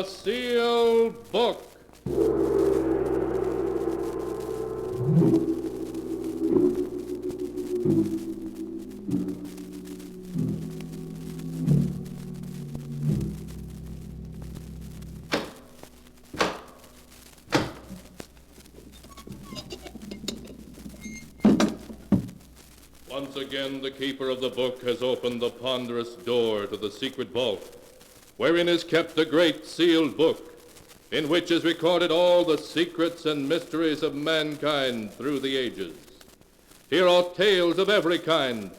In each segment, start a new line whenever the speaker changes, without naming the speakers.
The Sealed Book. Once again, the keeper of the book has opened the ponderous door to the secret vault, wherein is kept the great sealed book, in which is recorded all the secrets and mysteries of mankind through the ages. Here are tales of every kind,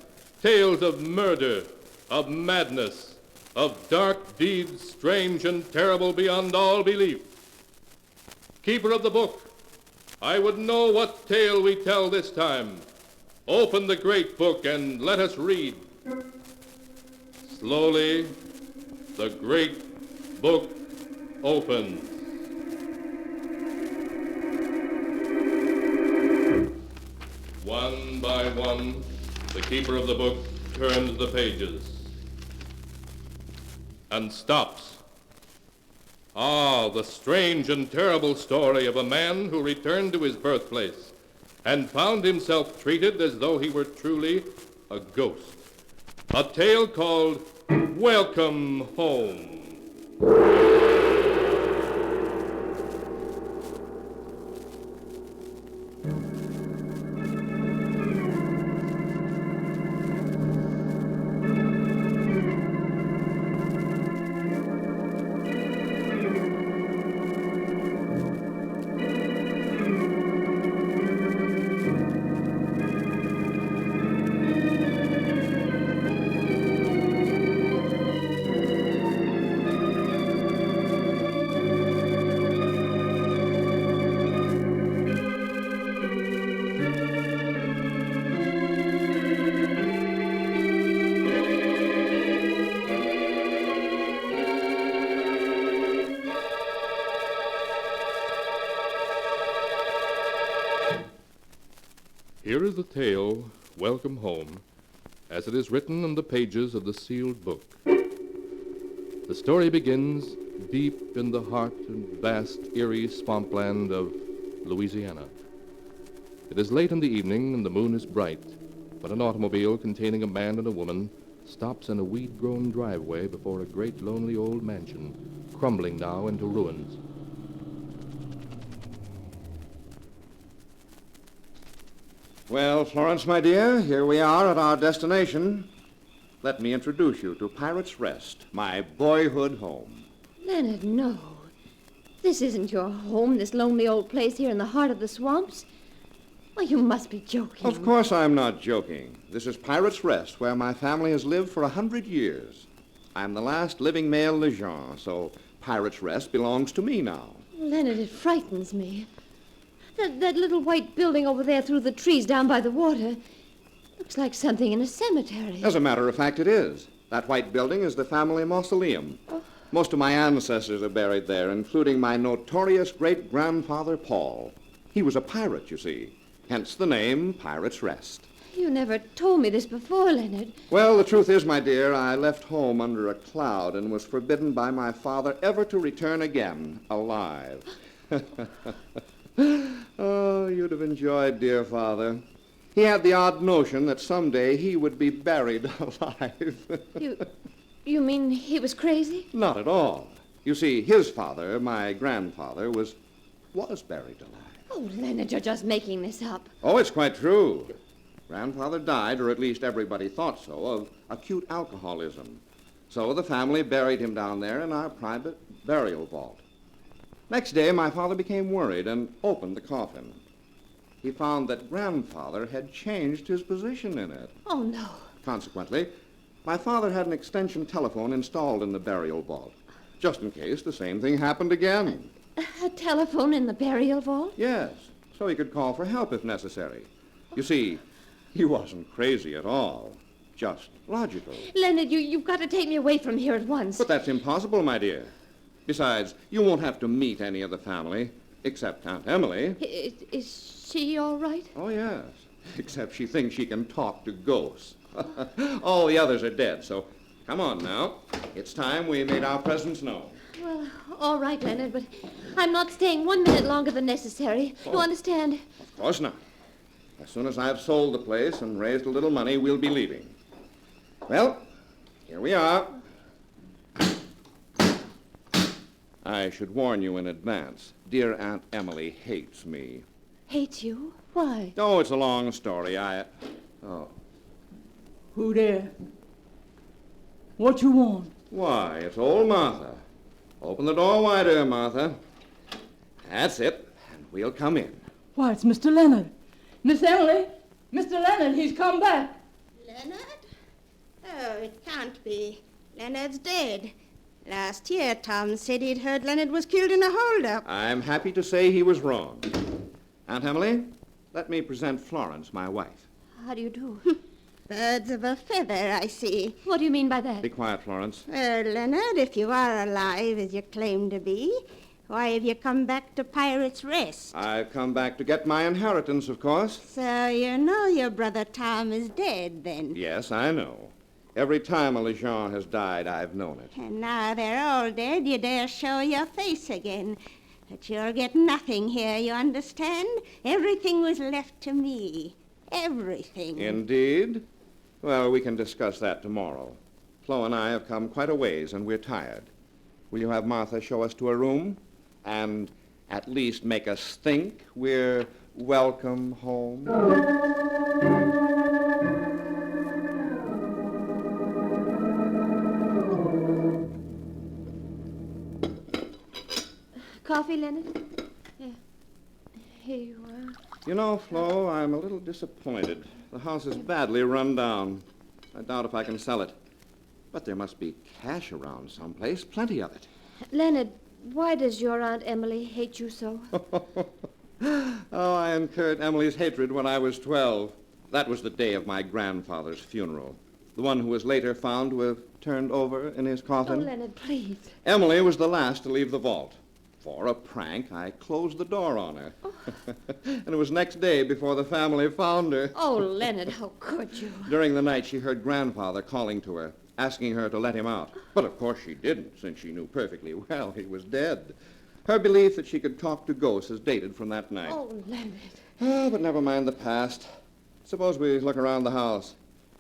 tales of murder, of madness, of dark deeds strange and terrible beyond all belief. Keeper of the book, I would know what tale we tell this time. Open the great book and let us read. Slowly, the great book opens. One by one, the keeper of the book turns the pages and stops. Ah, the strange and terrible story of a man who returned to his birthplace and found himself treated as though he were truly a ghost. A tale called Welcome Home. Here is the tale, Welcome Home, as it is written on the pages of the sealed book. The story begins deep in the heart and vast, eerie swampland of Louisiana. It is late in the evening and the moon is bright when an automobile containing a man and a woman stops in a weed-grown driveway before a great lonely old mansion, crumbling now into ruins.
Well, Florence, my dear, here we are at our destination. Let me introduce you to Pirate's Rest, my boyhood home.
Leonard, no. This isn't your home, this lonely old place here in the heart of the swamps. Why, you must be joking.
Of course I'm not joking. This is Pirate's Rest, where my family has lived for 100 years. I'm the last living male Lejeune, so Pirate's Rest belongs to me now.
Leonard, it frightens me. That little white building over there through the trees down by the water looks like something in a cemetery.
As a matter of fact, it is. That white building is the family mausoleum.
Oh.
Most of my ancestors are buried there, including my notorious great-grandfather, Paul. He was a pirate, you see, hence the name Pirate's Rest.
You never told me this before, Leonard.
Well, the truth is, my dear, I left home under a cloud and was forbidden by my father ever to return again, alive. Oh, you'd have enjoyed dear father. He had the odd notion that someday he would be buried alive.
You mean he was crazy?
Not at all. You see, his father, my grandfather, was buried alive.
Oh, Leonard, you're just making this up.
Oh, it's quite true. Grandfather died, or at least everybody thought so, of acute alcoholism. So the family buried him down there in our private burial vault. Next day, my father became worried and opened the coffin. He found that Grandfather had changed his position in it.
Oh, no.
Consequently, my father had an extension telephone installed in the burial vault, just in case the same thing happened again.
A telephone in the burial vault?
Yes, so he could call for help if necessary. You see, he wasn't crazy at all, just logical.
Leonard, you've got to take me away from here at once.
But that's impossible, my dear. Besides, you won't have to meet any of the family, except Aunt Emily.
Is she all right?
Oh, yes, except she thinks she can talk to ghosts. All the others are dead, so come on now. It's time we made our presence known.
Well, all right, Leonard, but I'm not staying 1 minute longer than necessary. You understand?
Of course not. As soon as I've sold the place and raised a little money, we'll be leaving. Well, here we are. I should warn you in advance. Dear Aunt Emily hates me.
Hates you? Why?
Oh, it's a long story. Oh.
Who there? What you want?
Why, it's old Martha. Open the door wider, Martha. That's it, and we'll come in.
Why, it's Mr. Leonard. Miss Emily, Mr. Leonard, he's come back.
Leonard? Oh, it can't be. Leonard's dead. Last year, Tom said he'd heard Leonard was killed in a holdup.
I'm happy to say he was wrong. Aunt Emily, let me present Florence, my wife.
How do you do?
Birds of a feather, I see.
What do you mean by that?
Be quiet, Florence.
Well, Leonard, if you are alive as you claim to be, why have you come back to Pirate's Rest?
I've come back to get my inheritance, of course.
So you know your brother Tom is dead, then?
Yes, I know. Every time a Lejean has died, I've known it.
And now they're all dead, you dare show your face again. But you'll get nothing here, you understand? Everything was left to me. Everything.
Indeed? Well, we can discuss that tomorrow. Flo and I have come quite a ways, and we're tired. Will you have Martha show us to a room? And at least make us think we're welcome home?
Coffee, Leonard? Yeah. Here you are.
You know, Flo, I'm a little disappointed. The house is badly run down. I doubt if I can sell it. But there must be cash around someplace, plenty of it.
Leonard, why does your Aunt Emily hate you so?
Oh, I incurred Emily's hatred when I was 12. That was the day of my grandfather's funeral. The one who was later found to have turned over in his
Oh,
coffin.
Leonard, please.
Emily was the last to leave the vault. For a prank, I closed the door on her. And it was next day before the family found her.
Oh, Leonard, how could you?
During the night, she heard Grandfather calling to her, asking her to let him out. But of course she didn't, since she knew perfectly well he was dead. Her belief that she could talk to ghosts is dated from that night.
Oh, Leonard.
Oh, but never mind the past. Suppose we look around the house.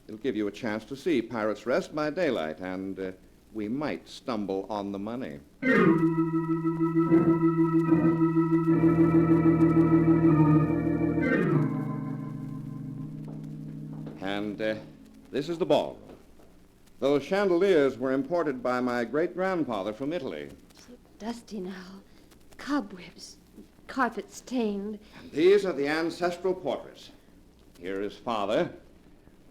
It'll give you a chance to see Pirate's Rest by daylight, and we might stumble on the money. And this is the ballroom. Those chandeliers were imported by my great-grandfather from Italy.
So dusty now. Cobwebs. Carpet stained.
And these are the ancestral portraits. Here is Father,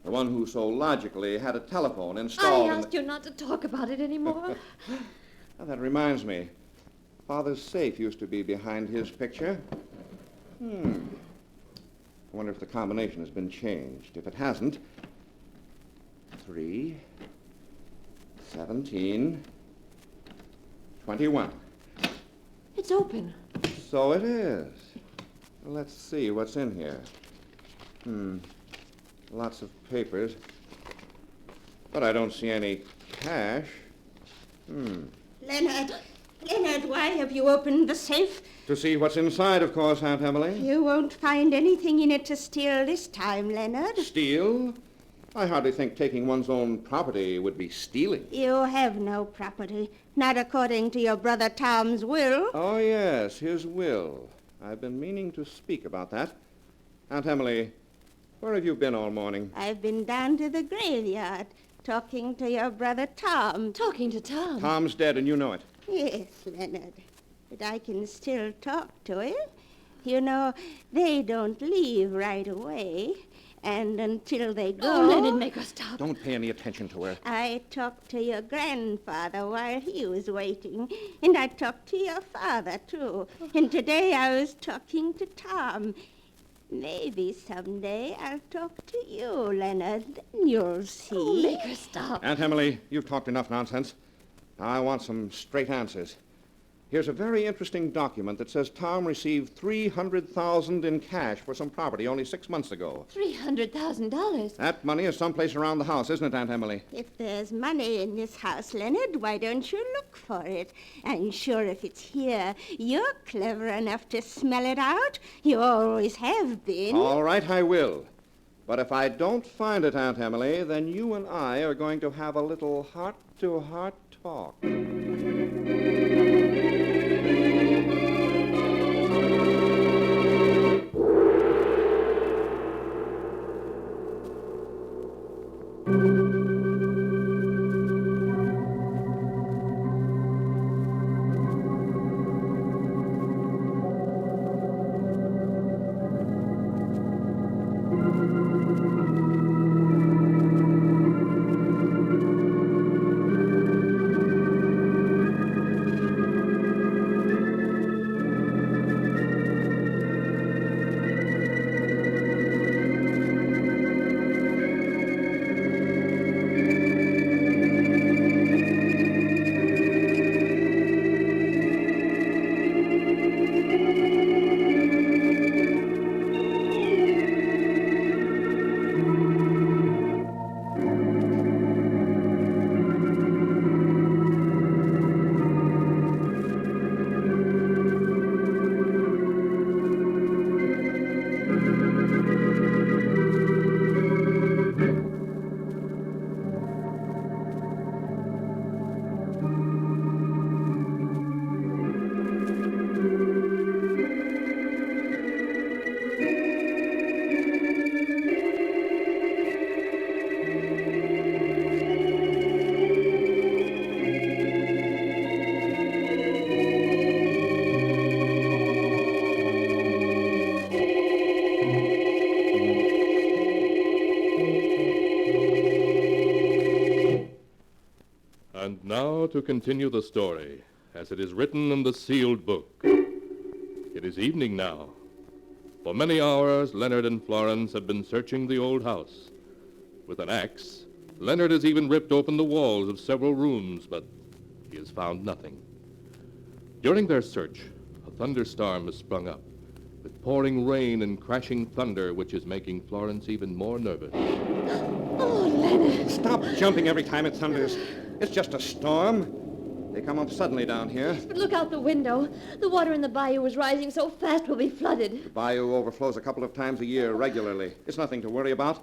the one who so logically had a telephone installed.
I asked you not to talk about it anymore.
Now, that reminds me. Father's safe used to be behind his picture. I wonder if the combination has been changed. If it hasn't, 3, 17, 21.
It's open.
So it is. Let's see what's in here. Lots of papers. But I don't see any cash.
Leonard, why have you opened the safe?
To see what's inside, of course, Aunt Emily.
You won't find anything in it to steal this time, Leonard.
Steal? I hardly think taking one's own property would be stealing.
You have no property, not according to your brother Tom's will.
Oh, yes, his will. I've been meaning to speak about that. Aunt Emily, where have you been all morning?
I've been down to the graveyard, talking to your brother Tom.
Talking to Tom.
Tom's dead, and you know it.
Yes, Leonard, but I can still talk to him. You know, they don't leave right away, and until they go...
Oh, Leonard, make her stop.
Don't pay any attention to her.
I talked to your grandfather while he was waiting, and I talked to your father, too. And today I was talking to Tom. Maybe someday I'll talk to you, Leonard, then you'll see.
Oh, make her stop.
Aunt Emily, you've talked enough nonsense. Now I want some straight answers. Here's a very interesting document that says Tom received $300,000 in cash for some property only 6 months ago.
$300,000?
That money is someplace around the house, isn't it, Aunt Emily?
If there's money in this house, Leonard, why don't you look for it? I'm sure if it's here, you're clever enough to smell it out. You always have been.
All right, I will. But if I don't find it, Aunt Emily, then you and I are going to have a little heart-to-heart talk.
And now to continue the story, as it is written in the sealed book. It is evening now. For many hours, Leonard and Florence have been searching the old house. With an axe, Leonard has even ripped open the walls of several rooms, but he has found nothing. During their search, a thunderstorm has sprung up, with pouring rain and crashing thunder, which is making Florence even more nervous.
Oh, Leonard.
Stop jumping every time it thunders. It's just a storm. They come up suddenly down here.
But look out the window. The water in the bayou is rising so fast we'll be flooded.
The bayou overflows a couple of times a year regularly. It's nothing to worry about.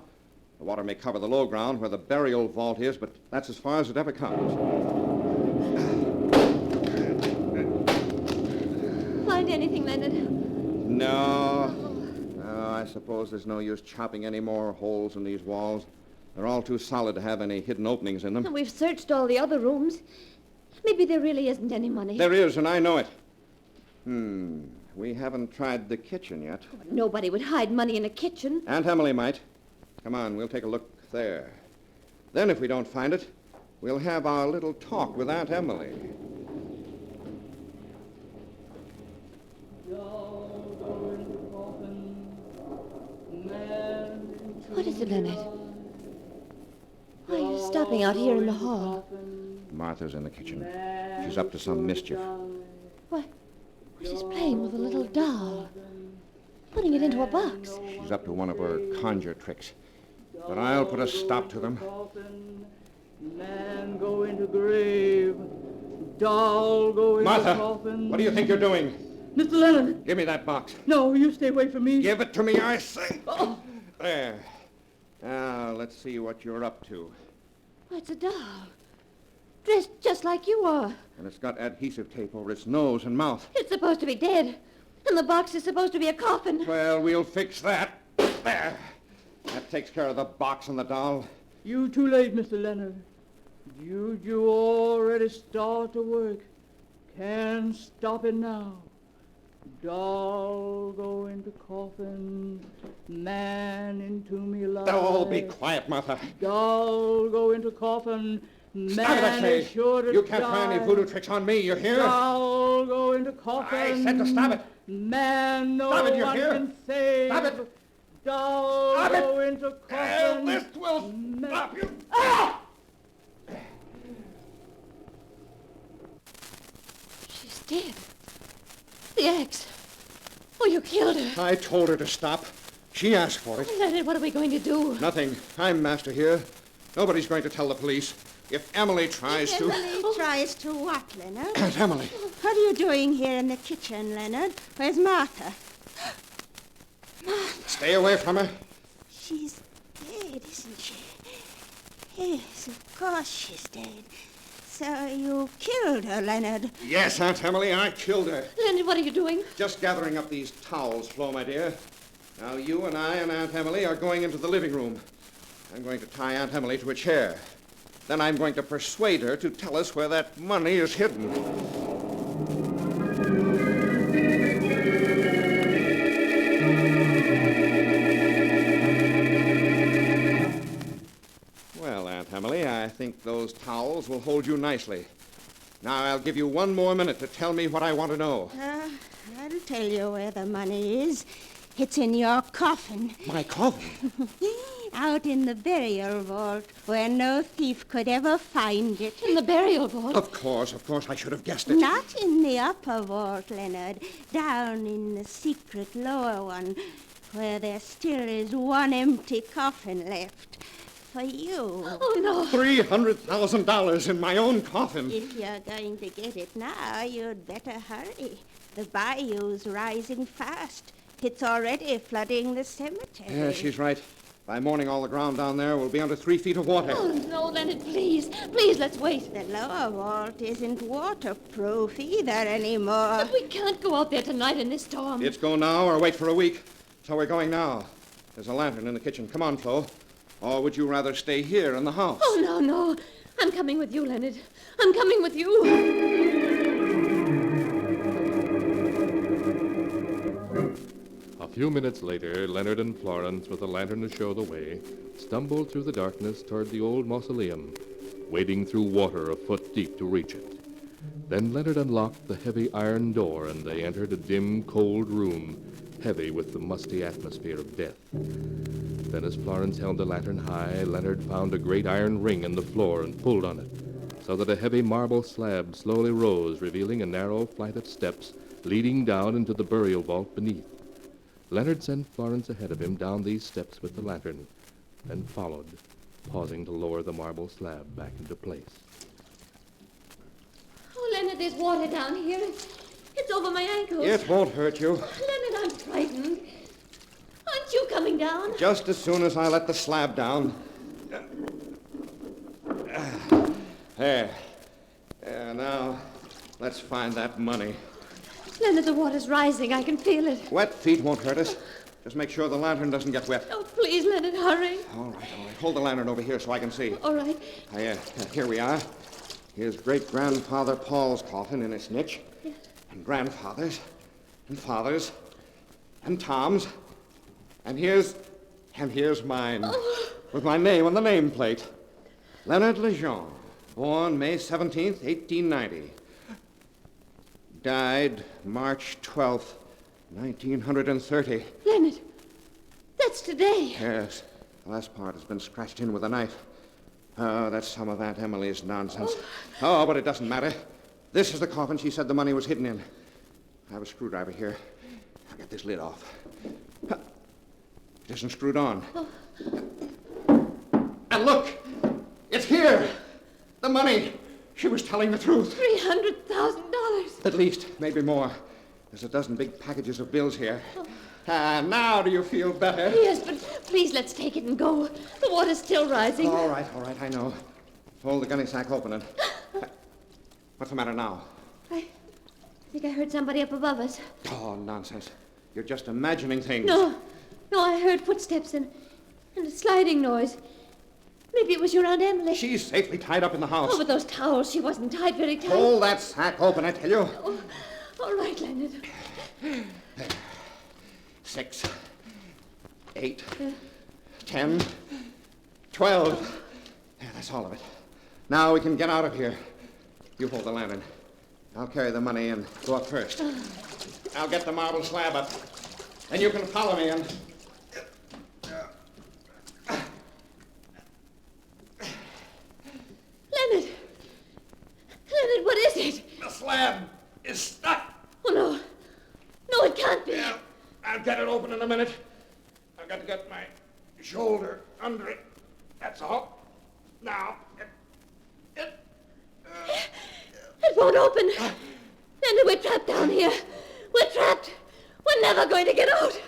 The water may cover the low ground where the burial vault is, but that's as far as it ever comes.
Find anything, Leonard?
No. No, I suppose there's no use chopping any more holes in these walls. They're all too solid to have any hidden openings in them.
And we've searched all the other rooms. Maybe there really isn't any money.
There is, and I know it. We haven't tried the kitchen yet.
Nobody would hide money in a kitchen.
Aunt Emily might. Come on, we'll take a look there. Then if we don't find it, we'll have our little talk with Aunt Emily.
What is it, Leonard? Why are you stopping out here in the hall?
Martha's in the kitchen. She's up to some mischief.
What? She's playing with a little doll. Putting it into a box.
She's up to one of her conjure tricks. But I'll put a stop to them.
Man go into grave. Doll go into
Martha,
coffin.
what do you think you're doing?
Mr. Leonard.
Give me that box.
No, you stay away from me.
Give it to me, I say.
Oh.
There. Now, let's see what you're up to.
Why, it's a doll. Dressed just like you are.
And it's got adhesive tape over its nose and mouth.
It's supposed to be dead. And the box is supposed to be a coffin.
Well, we'll fix that. There. That takes care of the box and the doll.
You too late, Mr. Leonard. Juju already start to work. Can't stop it now. Doll go into coffin, man into me alive.
Oh, be quiet, Martha.
Doll go into coffin, man
Stop it, I say.
is sure to
You can't
die.
try any voodoo tricks on me, you hear?
Doll go into coffin.
I said to stop it.
Man no
Stop it, you
one
hear?
can save.
Stop it.
Doll
Stop it.
go into coffin.
This will stop you.
Ah!
She's dead. water.
I told her to stop. She asked for it.
Leonard, what are we going to do?
Nothing. I'm master here. Nobody's going to tell the police. If Emily tries to...
Emily tries to what, Leonard?
Aunt Emily.
What are you doing here in the kitchen, Leonard? Where's Martha?
Stay away from her.
She's dead, isn't she? Yes, of course she's dead. So you killed her, Leonard.
Yes, Aunt Emily, I killed her.
Leonard, what are you doing?
Just gathering up these towels, Flo, my dear. Now you and I and Aunt Emily are going into the living room. I'm going to tie Aunt Emily to a chair. Then I'm going to persuade her to tell us where that money is hidden. Well, Aunt Emily, I think those towels will hold you nicely. Now, I'll give you one more minute to tell me what I want to know.
I'll tell you where the money is. It's in your coffin.
My coffin?
Out in the burial vault, where no thief could ever find it.
In the burial vault?
Of course, I should have guessed it.
Not in the upper vault, Leonard. Down in the secret lower one, where there still is one empty coffin left. For you.
Oh, no.
$300,000 in my own coffin.
If you're going to get it now, you'd better hurry. The bayou's rising fast. It's already flooding the cemetery.
Yeah, she's right. By morning, all the ground down there will be under 3 feet of water.
Oh, no, Leonard, please. Please, let's wait.
The lower vault isn't waterproof either anymore.
But we can't go out there tonight in this storm.
It's go now or wait for a week. So we're going now. There's a lantern in the kitchen. Come on, Flo. Or would you rather stay here in the house?
Oh, no. I'm coming with you, Leonard. I'm coming with you.
A few minutes later, Leonard and Florence, with a lantern to show the way, stumbled through the darkness toward the old mausoleum, wading through water a foot deep to reach it. Then Leonard unlocked the heavy iron door, and they entered a dim, cold room, heavy with the musty atmosphere of death. Then as Florence held the lantern high, Leonard found a great iron ring in the floor and pulled on it, so that a heavy marble slab slowly rose, revealing a narrow flight of steps leading down into the burial vault beneath. Leonard sent Florence ahead of him down these steps with the lantern, then followed, pausing to lower the marble slab back into place.
Oh, Leonard, there's water down here. It's over my ankles.
It won't hurt you.
Leonard, I'm frightened. Aren't you coming down?
Just as soon as I let the slab down. There. Now, let's find that money.
Leonard, the water's rising. I can feel it.
Wet feet won't hurt us. Just make sure the lantern doesn't get wet.
Oh, please, Leonard, hurry.
All right. Hold the lantern over here so I can see.
All right.
Here we are. Here's great-grandfather Paul's coffin in its niche.
Yes.
And grandfather's. And father's. And Tom's. And here's mine.
Oh.
With my name on the nameplate. Leonard Lejeune. Born May 17th, 1890. Died March 12th, 1930.
Leonard, that's today.
Yes. The last part has been scratched in with a knife. Oh, that's some of Aunt Emily's nonsense. Oh, but it doesn't matter. This is the coffin she said the money was hidden in. I have a screwdriver here. I'll get this lid off. It isn't screwed on. And look! It's here! The money! She was telling the truth.
$300,000.
At least, maybe more. There's a dozen big packages of bills here. Now do you feel better?
Yes, but please let's take it and go. The water's still rising.
All right, I know. Hold the gunny sack open and... What's the matter now?
I think I heard somebody up above us.
Oh, nonsense. You're just imagining things.
No, I heard footsteps and a sliding noise. Maybe it was your Aunt Emily.
She's safely tied up in the house.
Oh, with those towels, she wasn't tied very tight.
Hold that sack open, I tell you.
Oh, all right, Leonard.
6, 8, 10, 12. Yeah, that's all of it. Now we can get out of here. You hold the lantern. I'll carry the money and go up first. I'll get the marble slab up. Then you can follow me and...
Leonard, what is it?
The slab is stuck.
Oh, no. No, it can't be.
Yeah, I'll get open in a minute. I've got to get my shoulder under it. That's all. Now,
It won't open. Leonard, we're trapped down here. We're trapped. We're never going to get out.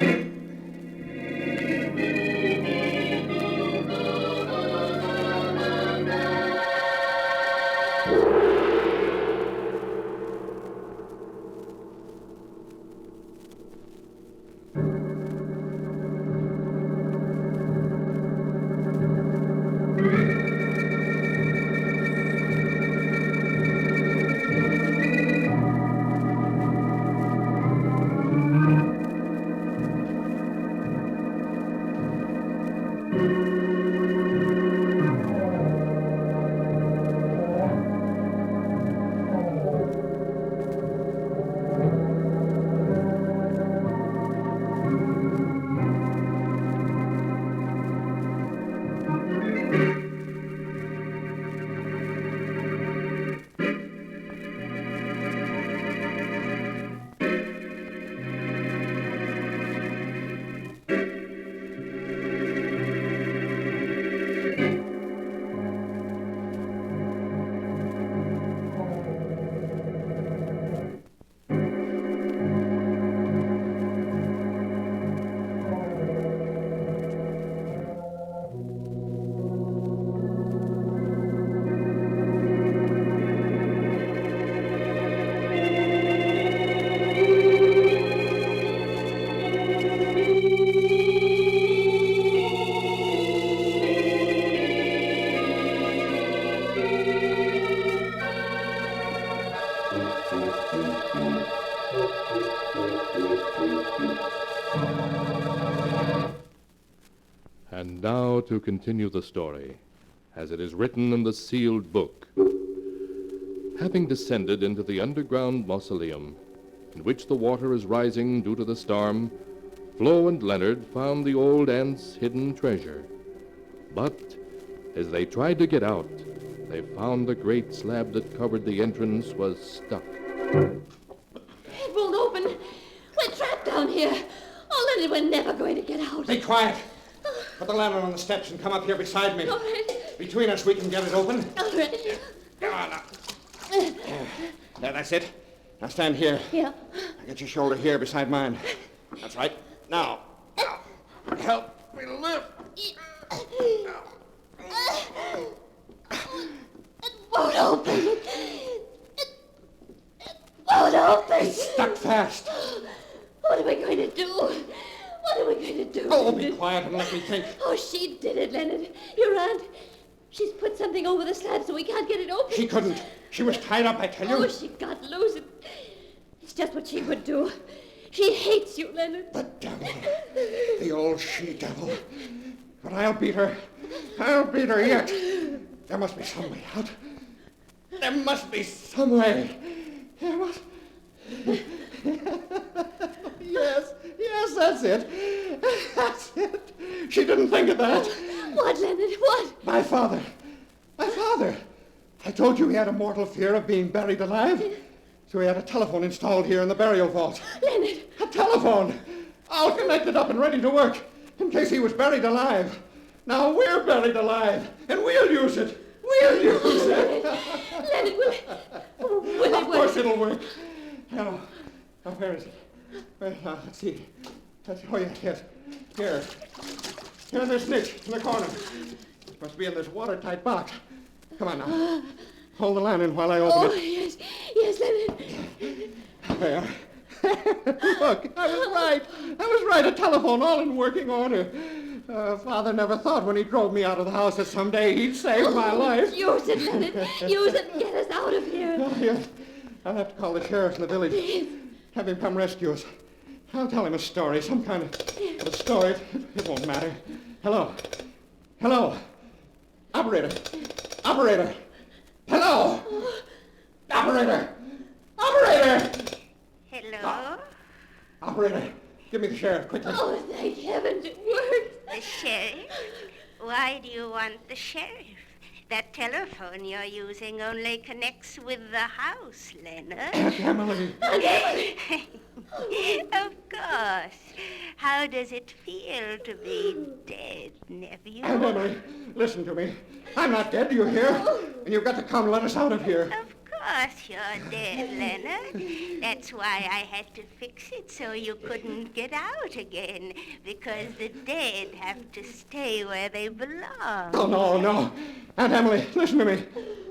And now to continue the story, as it is written in the sealed book. Having descended into the underground mausoleum, in which the water is rising due to the storm, Flo and Leonard found the old aunt's hidden treasure. But as they tried to get out, they found the great slab that covered the entrance was stuck.
It won't open. We're trapped down here. Oh, Leonard, we're never going to get out.
Be quiet. Put the lantern on the steps and come up here beside me.
All right.
Between us, we can get it open.
All right.
Come on now. There, that's it. Now stand here.
Yeah.
Now get your shoulder here beside mine. That's right. Now. Help me lift.
It won't open. It won't open.
It's stuck fast.
What are we going to do? What are we going to do?
Oh, be quiet and let me think.
Oh, she did it, Leonard. Your aunt. She's put something over the slab so we can't get it open.
She couldn't. She was tied up, I tell you.
Oh, she got loose. It's just what she would do. She hates you, Leonard.
The devil. The old she-devil. But I'll beat her. I'll beat her yet. There must be some way out. There must be some way. There must... Yes, that's it. That's it. She didn't think of that.
What, Leonard? What?
My father. I told you he had a mortal fear of being buried alive. So he had a telephone installed here in the burial vault.
Leonard.
A telephone. All connected up and ready to work in case he was buried alive. Now we're buried alive, and we'll use it. We'll use it.
Leonard, will it
Of
work?
course it'll work. Now, where is it? Let's see. Oh, yes. Here. Here's this niche in the corner. It must be in this watertight box. Come on now. Hold the lantern while I open it.
Yes, Leonard.
There. Look, I was right. A telephone all in working order. Father never thought when he drove me out of the house that someday he'd save my life.
Use it, Leonard. Use it and get us out of here.
Oh, yes. I'll have to call the sheriff in the village. Have him come rescue us. I'll tell him a story, some kind of a story. It won't matter. Hello. Operator. Hello. Operator.
Hello?
Operator, give me the sheriff, quickly.
Oh, thank heavens, it worked.
The sheriff? Why do you want the sheriff? That telephone you're using only connects with the house, Leonard.
Aunt Emily.
Of course. How does it feel to be dead, nephew?
Aunt Emily, listen to me. I'm not dead, do you hear? And you've got to come let us out of here.
Of course you're dead, Leonard. That's why I had to fix it so you couldn't get out again, because the dead have to stay where they belong.
Oh, no. Aunt Emily, listen to me.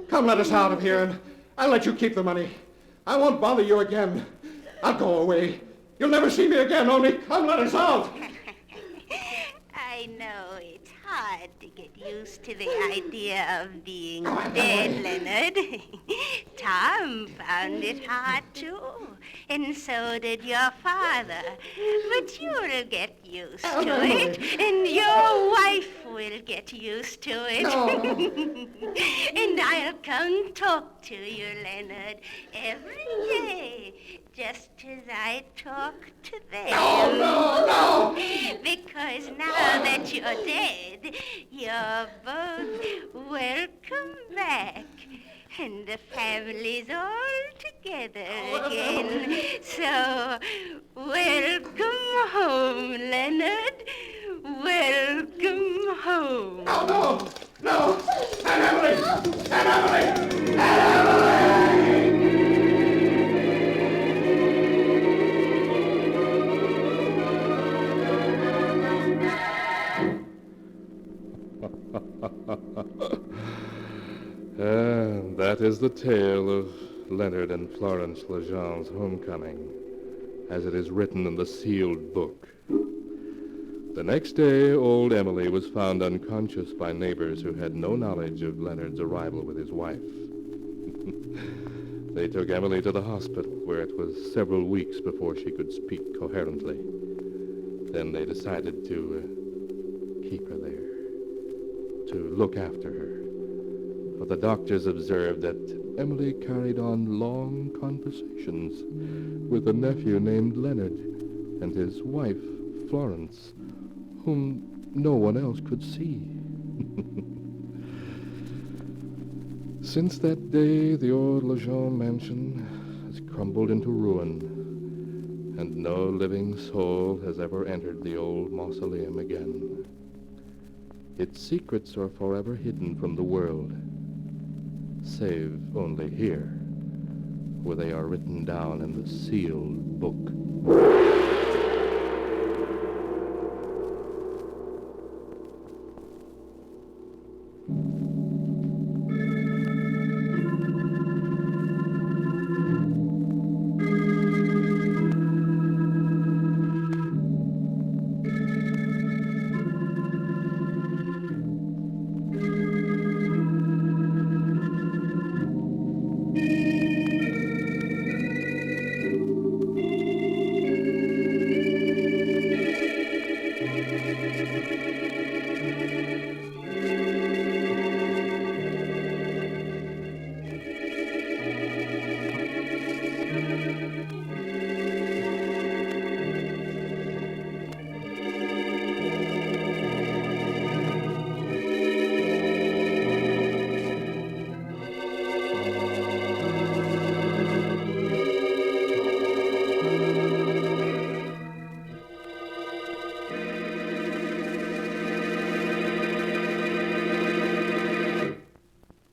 Come let us out of here, and I'll let you keep the money. I won't bother you again. I'll go away. You'll never see me again, only come let us out.
I know it's hard to get used to the idea of being
Aunt
dead,
Emily.
Leonard. Tom found it hard, too. And so did your father. But you'll get used
Aunt
to
Emily.
it. And your wife will get used to it.
No.
And I'll come talk to you, Leonard, every day. Just as I talk to them.
No.
Because now that you're dead, you're both welcome back. And the family's all together again. So, welcome home, Leonard. Welcome home.
No. Aunt Emily.
And that is the tale of Leonard and Florence Lejean's homecoming, as it is written in the sealed book. The next day, old Emily was found unconscious by neighbors who had no knowledge of Leonard's arrival with his wife. They took Emily to the hospital, where it was several weeks before she could speak coherently. Then they decided to keep her there, to look after her. For the doctors observed that Emily carried on long conversations with a nephew named Leonard and his wife, Florence, whom no one else could see. Since that day, the old Lejean mansion has crumbled into ruin, and no living soul has ever entered the old mausoleum again. Its secrets are forever hidden from the world, save only here, where they are written down in the sealed book.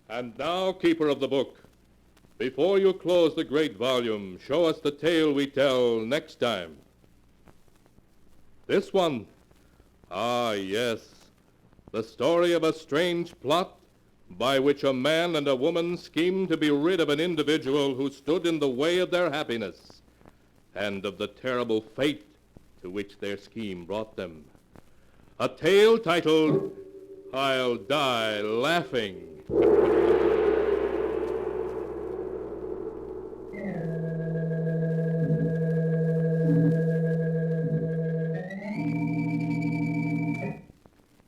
And now, keeper of the book, before you close the great volume, show us the tale we tell next time. This one. Ah, yes. The story of a strange plot by which a man and a woman schemed to be rid of an individual who stood in the way of their happiness, and of the terrible fate to which their scheme brought them. A tale titled, I'll Die Laughing.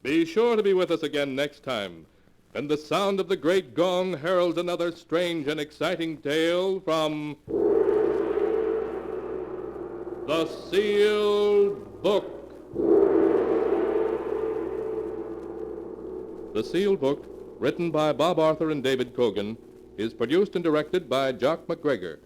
Be sure to be with us again next time, when the sound of the great gong heralds another strange and exciting tale from the Sealed Book. The Sealed Book, written by Bob Arthur and David Cogan, is produced and directed by Jock McGregor.